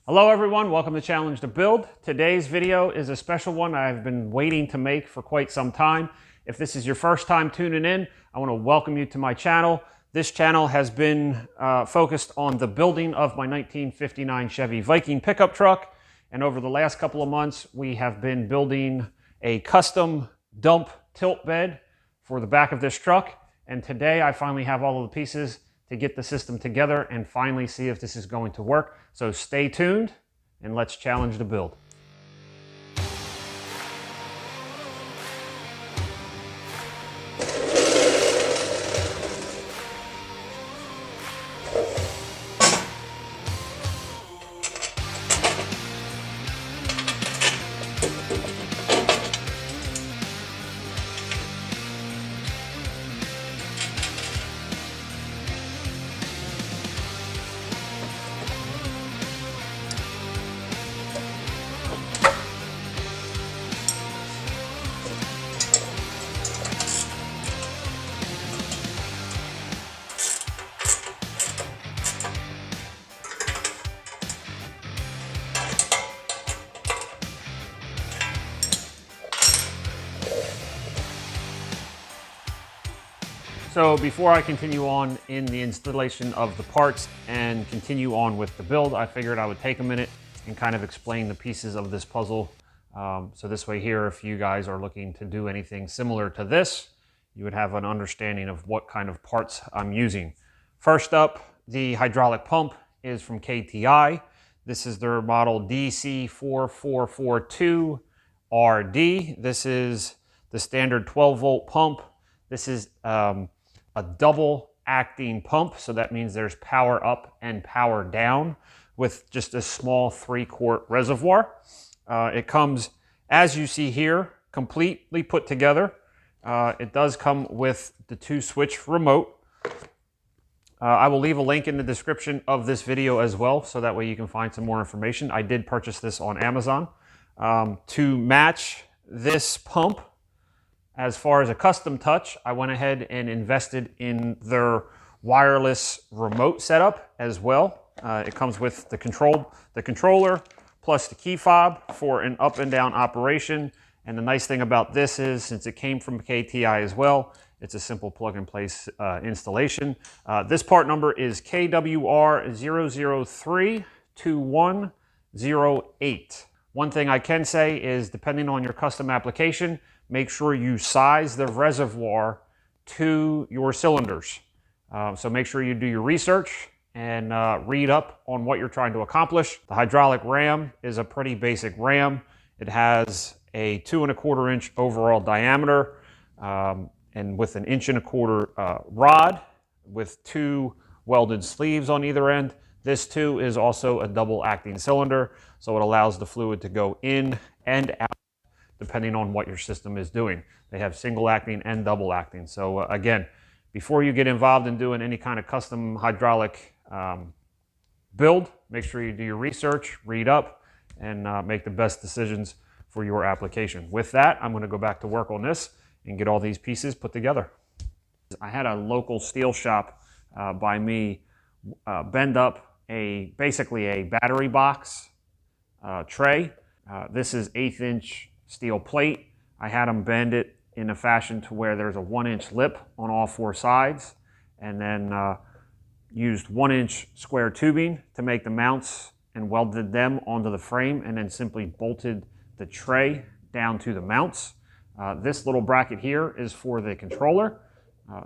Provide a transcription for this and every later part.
Hello everyone, welcome to Challenge to Build. Today's video is a special one I've been waiting to make for quite some time. If this is your first time tuning in, I want to welcome you to my channel. This channel has been focused on the building of my 1959 Chevy Viking pickup truck. And over the last couple of months, we have been building a custom dump tilt bed for the back of this truck. And today I finally have all of the pieces to get the system together and finally see if this is going to work. So stay tuned and let's challenge the build. So before I continue on in the installation of the parts and continue on with the build, I figured I would take a minute and kind of explain the pieces of this puzzle. So this way here, if you guys are looking to do anything similar to this, you would have an understanding of what kind of parts I'm using. First up, the hydraulic pump is from KTI. This is their model DC4442RD. This is the standard 12-volt pump. This is a double acting pump, so that means there's power up and power down with just a small 3-quart reservoir. It comes, as you see here, completely put together. It does come with the 2-switch remote. I will leave a link in the description of this video as well, so that way you can find some more information. I did purchase this on Amazon. To match this pump, as far as a custom touch, I went ahead and invested in their wireless remote setup as well. It comes with the controller plus the key fob for an up and down operation. And the nice thing about this is, since it came from KTI as well, it's a simple plug and play installation. This part number is KWR0032108. One thing I can say is, depending on your custom application, make sure you size the reservoir to your cylinders. So make sure you do your research and read up on what you're trying to accomplish. The hydraulic ram is a pretty basic ram. It has a 2¼ inch overall diameter and with an 1¼ inch rod with 2 welded sleeves on either end. This too is also a double acting cylinder, so it allows the fluid to go in and out depending on what your system is doing. They have single acting and double acting. So again, before you get involved in doing any kind of custom hydraulic build, make sure you do your research, read up, and make the best decisions for your application. With that, I'm gonna go back to work on this and get all these pieces put together. I had a local steel shop by me bend up basically a battery box tray. This is 1/8 inch steel plate. I had them bend it in a fashion to where there's a 1-inch lip on all 4 sides, and then used 1-inch square tubing to make the mounts and welded them onto the frame, and then simply bolted the tray down to the mounts. This little bracket here is for the controller.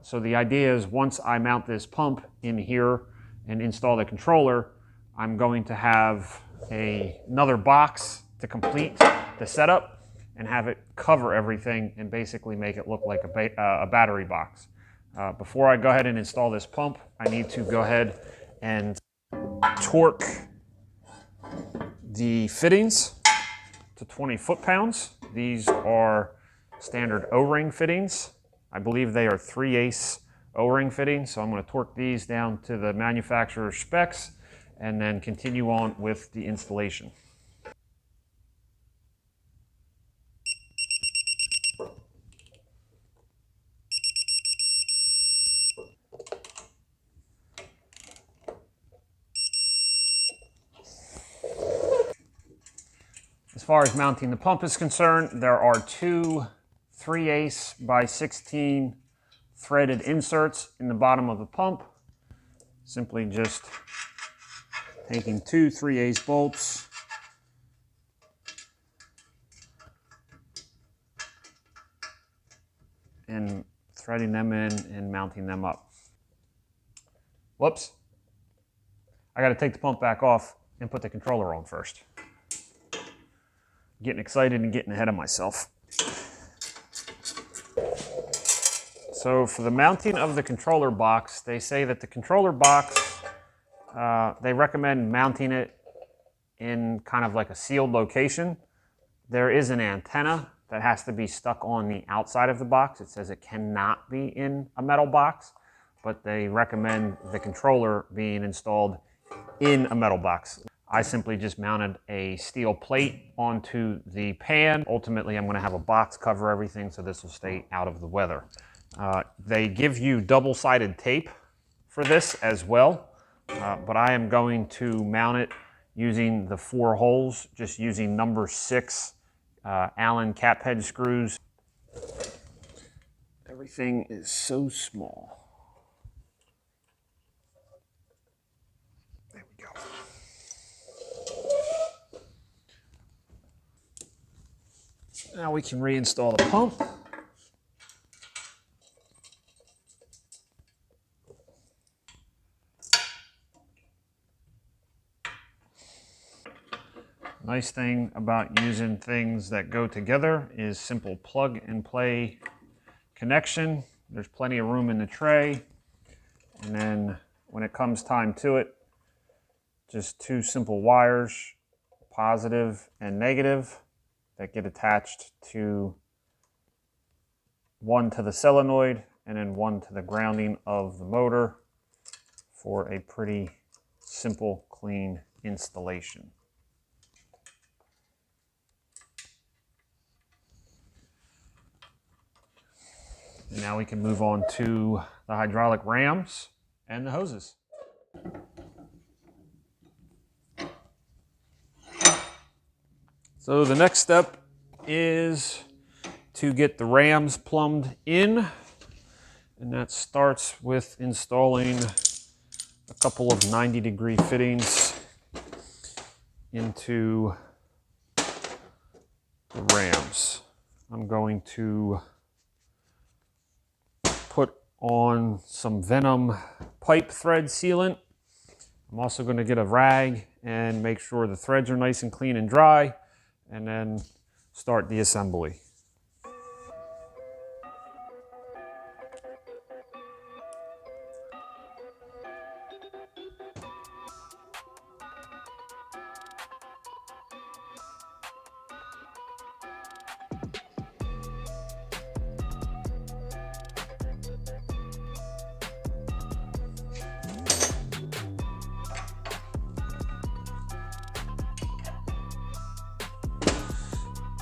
So the idea is, once I mount this pump in here and install the controller, I'm going to have another box to complete the setup and have it cover everything and basically make it look like a battery box. Before I go ahead and install this pump, I need to go ahead and torque the fittings to 20 foot-pounds. These are standard O-ring fittings. I believe they are 3/8 O-ring fittings, so I'm going to torque these down to the manufacturer's specs and then continue on with the installation. As far as mounting the pump is concerned, there are two 3/8 by 16 threaded inserts in the bottom of the pump. Simply just taking two 3/8 bolts and threading them in and mounting them up. Whoops. I got to take the pump back off and put the controller on first. Getting excited and getting ahead of myself. So for the mounting of the controller box, they say that the controller box, they recommend mounting it in kind of like a sealed location. There is an antenna that has to be stuck on the outside of the box. It says it cannot be in a metal box, but they recommend the controller being installed in a metal box. I simply just mounted a steel plate onto the pan. Ultimately, I'm going to have a box cover everything, so this will stay out of the weather. They give you double-sided tape for this as well, but I am going to mount it using the 4 holes, just using number 6 Allen cap head screws. Everything is so small. There we go. Now we can reinstall the pump. Nice thing about using things that go together is simple plug and play connection. There's plenty of room in the tray. And then when it comes time to it, just 2 simple wires, positive and negative, that get attached to one to the solenoid and then one to the grounding of the motor for a pretty simple, clean installation. And now we can move on to the hydraulic rams and the hoses. So the next step is to get the rams plumbed in, and that starts with installing a couple of 90-degree fittings into the rams. I'm going to put on some Venom pipe thread sealant. I'm also going to get a rag and make sure the threads are nice and clean and dry, and then start the assembly.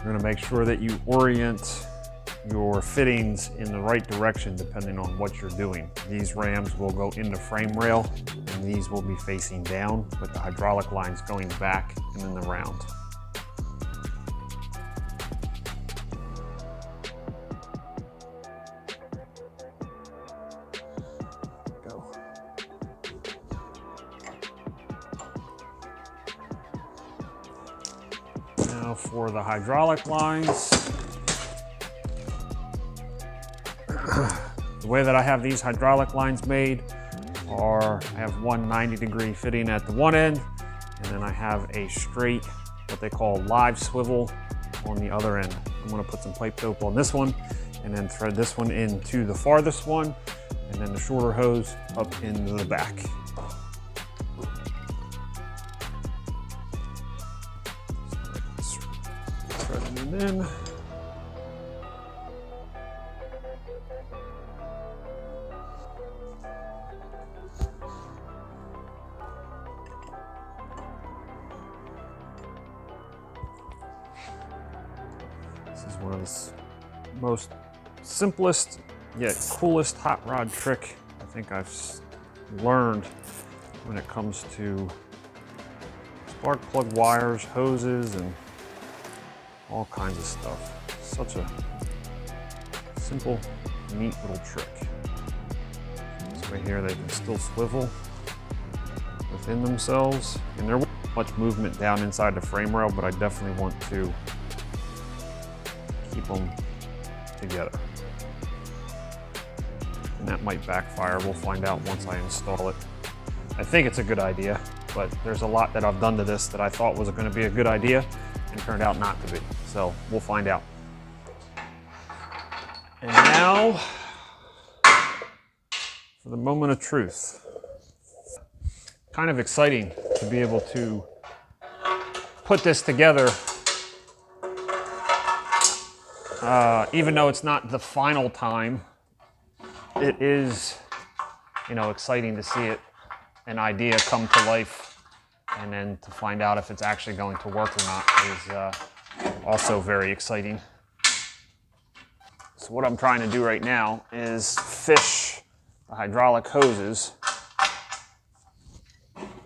You're going to make sure that you orient your fittings in the right direction depending on what you're doing. These rams will go in the frame rail, and these will be facing down with the hydraulic lines going back and in the round. Go. Now for the hydraulic lines. The way that I have these hydraulic lines made are, I have one 90-degree fitting at the one end, and then I have a straight, what they call live swivel on the other end. I'm going to put some pipe dope on this one, and then thread this one into the farthest one, and then the shorter hose up into the back. Threading it in. This is one of the most simplest yet coolest hot rod trick I think I've learned when it comes to spark plug wires, hoses, and all kinds of stuff. Such a simple, neat little trick. So right here they can still swivel within themselves, and there won't be much movement down inside the frame rail, but I definitely want to keep them together. And that might backfire. We'll find out once I install it. I think it's a good idea, but there's a lot that I've done to this that I thought was going to be a good idea and turned out not to be. So we'll find out. And now for the moment of truth. Kind of exciting to be able to put this together, even though it's not the final time. It is, you know, exciting to see an idea come to life, and then to find out if it's actually going to work or not is also very exciting. So what I'm trying to do right now is fish the hydraulic hoses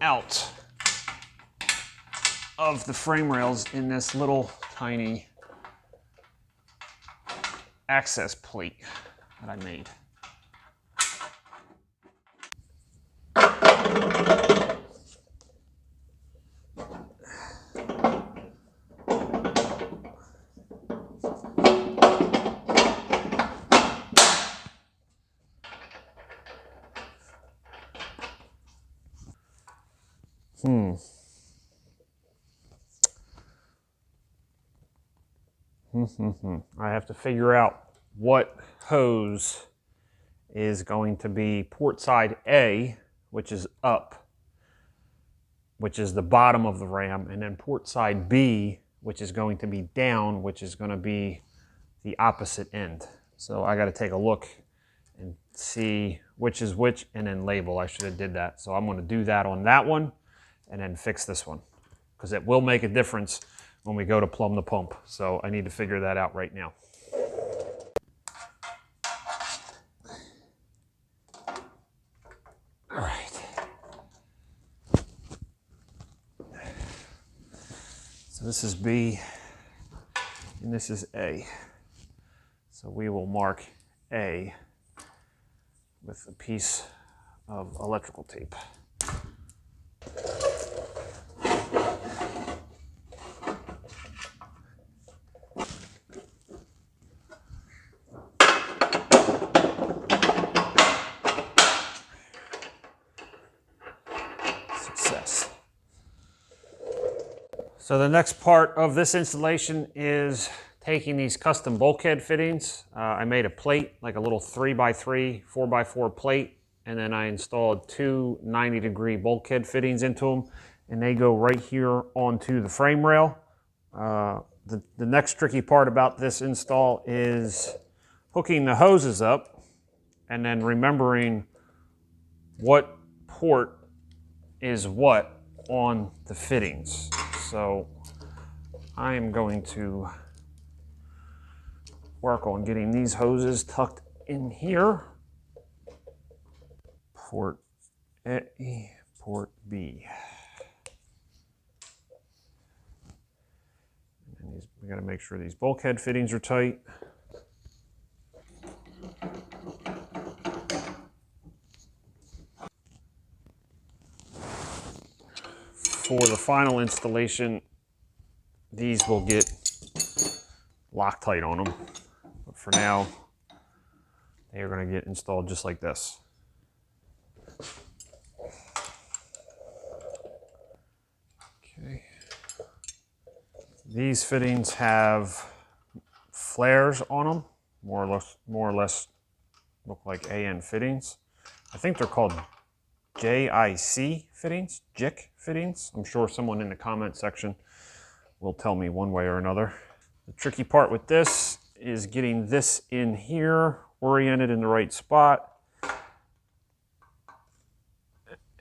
out of the frame rails in this little tiny access plate that I made. I have to figure out what hose is going to be port side A, which is up, which is the bottom of the ram, and then port side B, which is going to be down, which is going to be the opposite end. So I got to take a look and see which is which and then label. I should have did that. So I'm going to do that on that one and then fix this one, because it will make a difference when we go to plumb the pump. So I need to figure that out right now. All right. So this is B and this is A. So we will mark A with a piece of electrical tape. Success. So the next part of this installation is taking these custom bulkhead fittings. I made a plate, like a little 3x3, 4x4 plate, and then I installed two 90-degree bulkhead fittings into them, and they go right here onto the frame rail. The next tricky part about this install is hooking the hoses up and then remembering what port is what on the fittings. So I am going to work on getting these hoses tucked in here. Port A, port B. And we got to make sure these bulkhead fittings are tight. For the final installation, these will get Loctite on them. But for now, they are going to get installed just like this. Okay. These fittings have flares on them, more or less look like AN fittings. I think they're called JIC fittings, JIC fittings. I'm sure someone in the comment section will tell me one way or another. The tricky part with this is getting this in here, oriented in the right spot,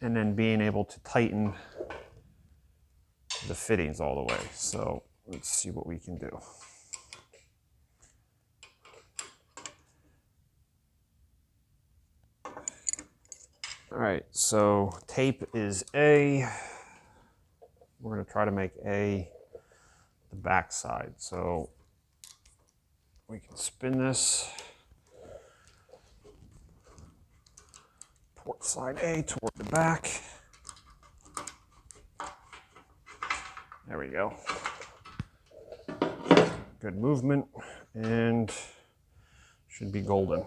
and then being able to tighten the fittings all the way. So let's see what we can do. All right, so tape is A. We're going to try to make A the back side. So we can spin this port side A toward the back. There we go. Good movement and should be golden.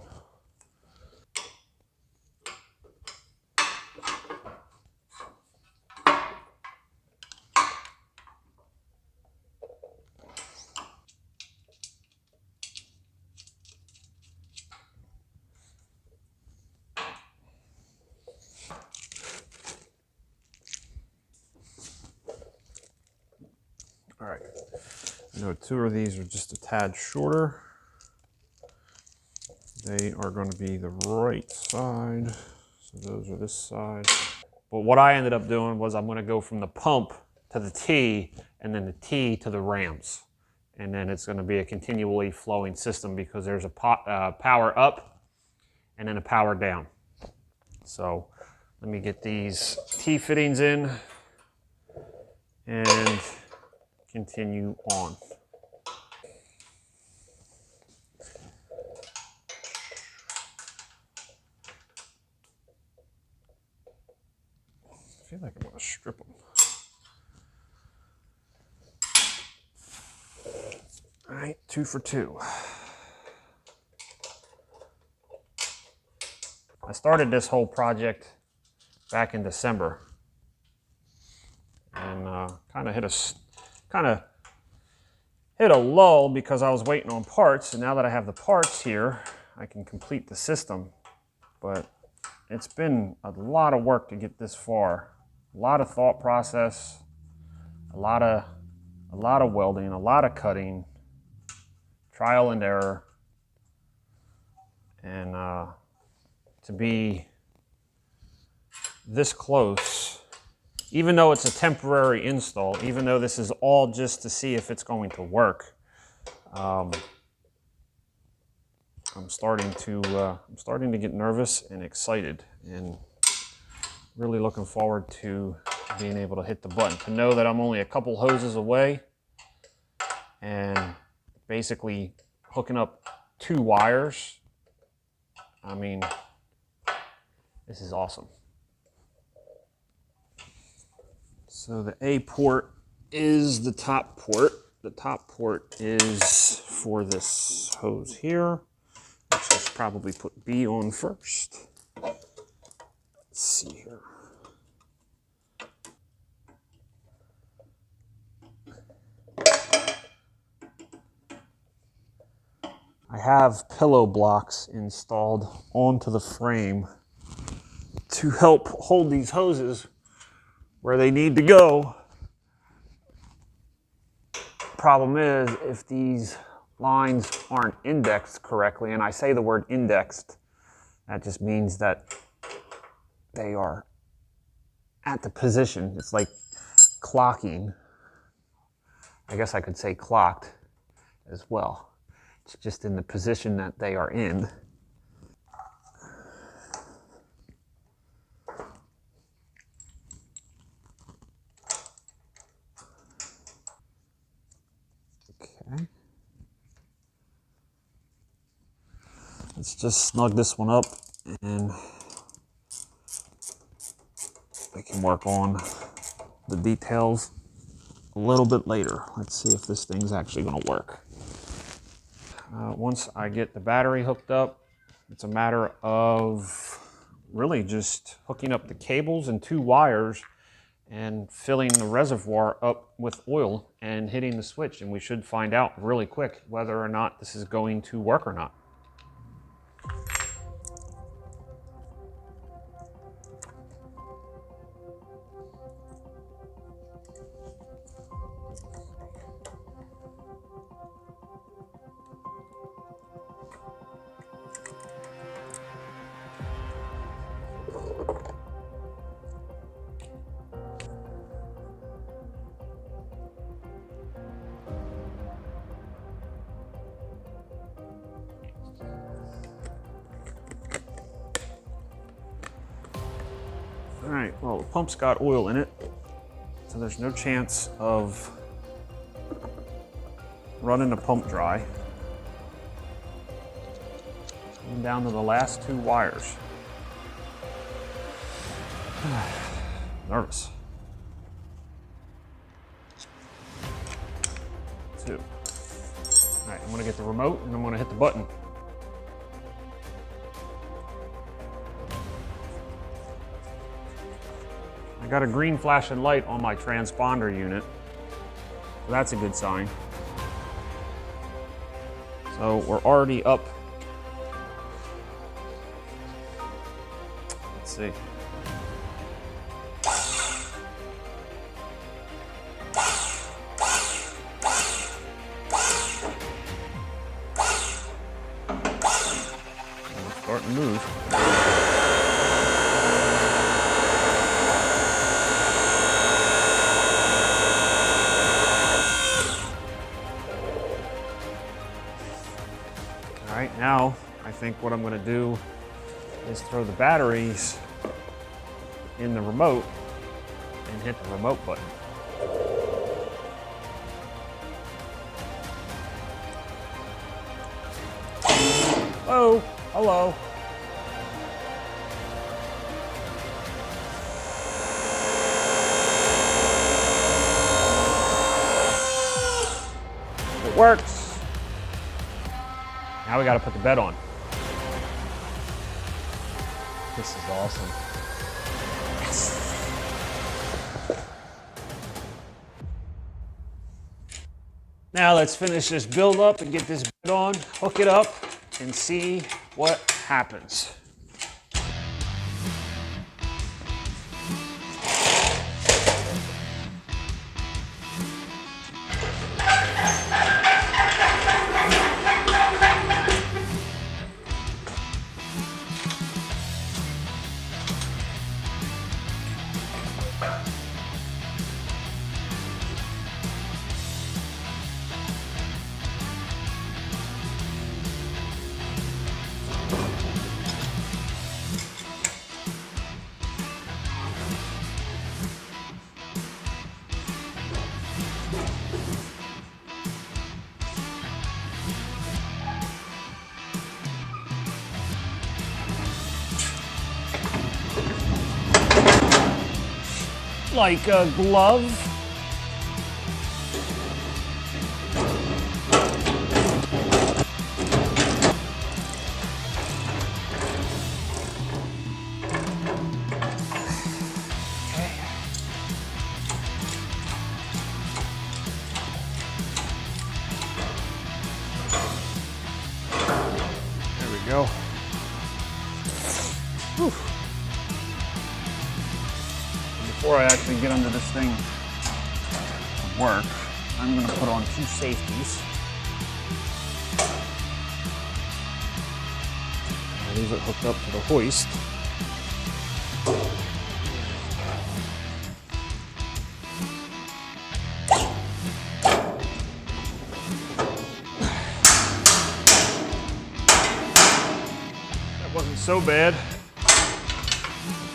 All right, I know two of these are just a tad shorter. They are going to be the right side, so those are this side. But what I ended up doing was I'm going to go from the pump to the T, and then the T to the rams. And then it's going to be a continually flowing system because there's a power up and then a power down. So let me get these T fittings in and continue on. I feel like I'm going to strip them. All right, 2 for 2. I started this whole project back in December, and kind of hit a lull because I was waiting on parts, and now that I have the parts here, I can complete the system. But it's been a lot of work to get this far. A lot of thought process, a lot of welding, a lot of cutting, trial and error, and to be this close, even though it's a temporary install, even though this is all just to see if it's going to work, I'm starting to get nervous and excited, and really looking forward to being able to hit the button. To know that I'm only a couple hoses away and basically hooking up 2 wires. I mean, this is awesome. So the A port is the top port. The top port is for this hose here. Let's probably put B on first. Let's see here. I have pillow blocks installed onto the frame to help hold these hoses where they need to go. Problem is, if these lines aren't indexed correctly, and I say the word indexed, that just means that they are at the position. It's like clocking. I guess I could say clocked as well. It's just in the position that they are in. Okay. Let's just snug this one up, and we can work on the details a little bit later. Let's see if this thing's actually going to work. Once I get the battery hooked up, it's a matter of really just hooking up the cables and 2 wires and filling the reservoir up with oil and hitting the switch, and we should find out really quick whether or not this is going to work or not. All right, well, the pump's got oil in it, so there's no chance of running the pump dry. And down to the last 2 wires. Nervous. 2. All right, I'm gonna get the remote and I'm gonna hit the button. I got a green flashing light on my transponder unit, so that's a good sign. So we're already up. Let's see. It's starting to move. All right, now I think what I'm going to do is throw the batteries in the remote and hit the remote button. Oh, hello. It works. Now we got to put the bed on. This is awesome. Yes. Now let's finish this build up and get this bed on, hook it up, and see what happens. Like a glove. There we go. Whew. Before I actually get under this thing to work, I'm going to put on 2 safeties. These are hooked up to the hoist. That wasn't so bad.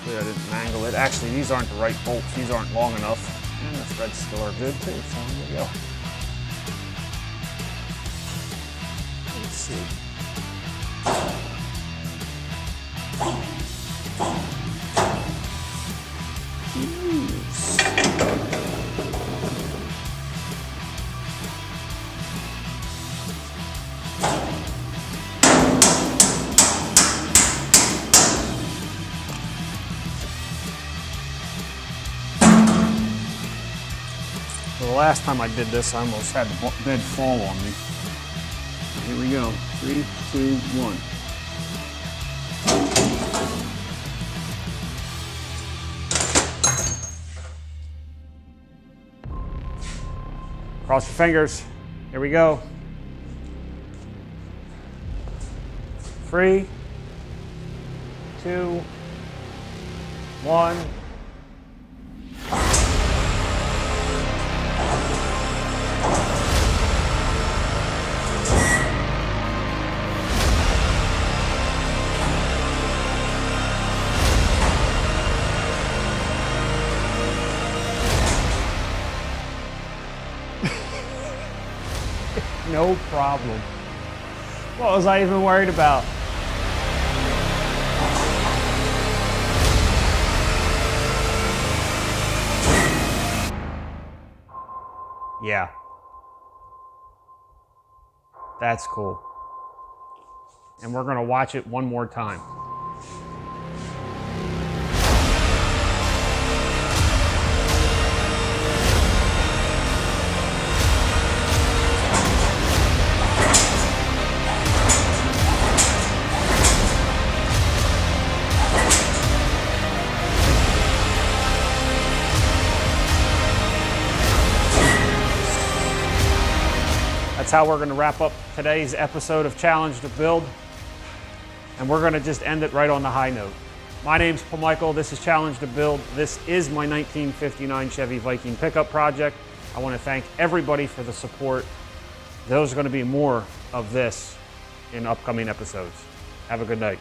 I didn't mangle it. Actually, these aren't the right bolts. These aren't long enough. And the threads still are good too, so there we go. Let's see. So the last time I did this, I almost had the bed fall on me. Here we go. 3, 2, 1. Cross your fingers. Here we go. 3, 2, 1. No problem. What was I even worried about? Yeah. That's cool. And we're gonna watch it one more time. That's how we're gonna wrap up today's episode of Challenge to Build. And we're gonna just end it right on the high note. My name's Paul Michael, this is Challenge to Build. This is my 1959 Chevy Viking pickup project. I wanna thank everybody for the support. There's gonna be more of this in upcoming episodes. Have a good night.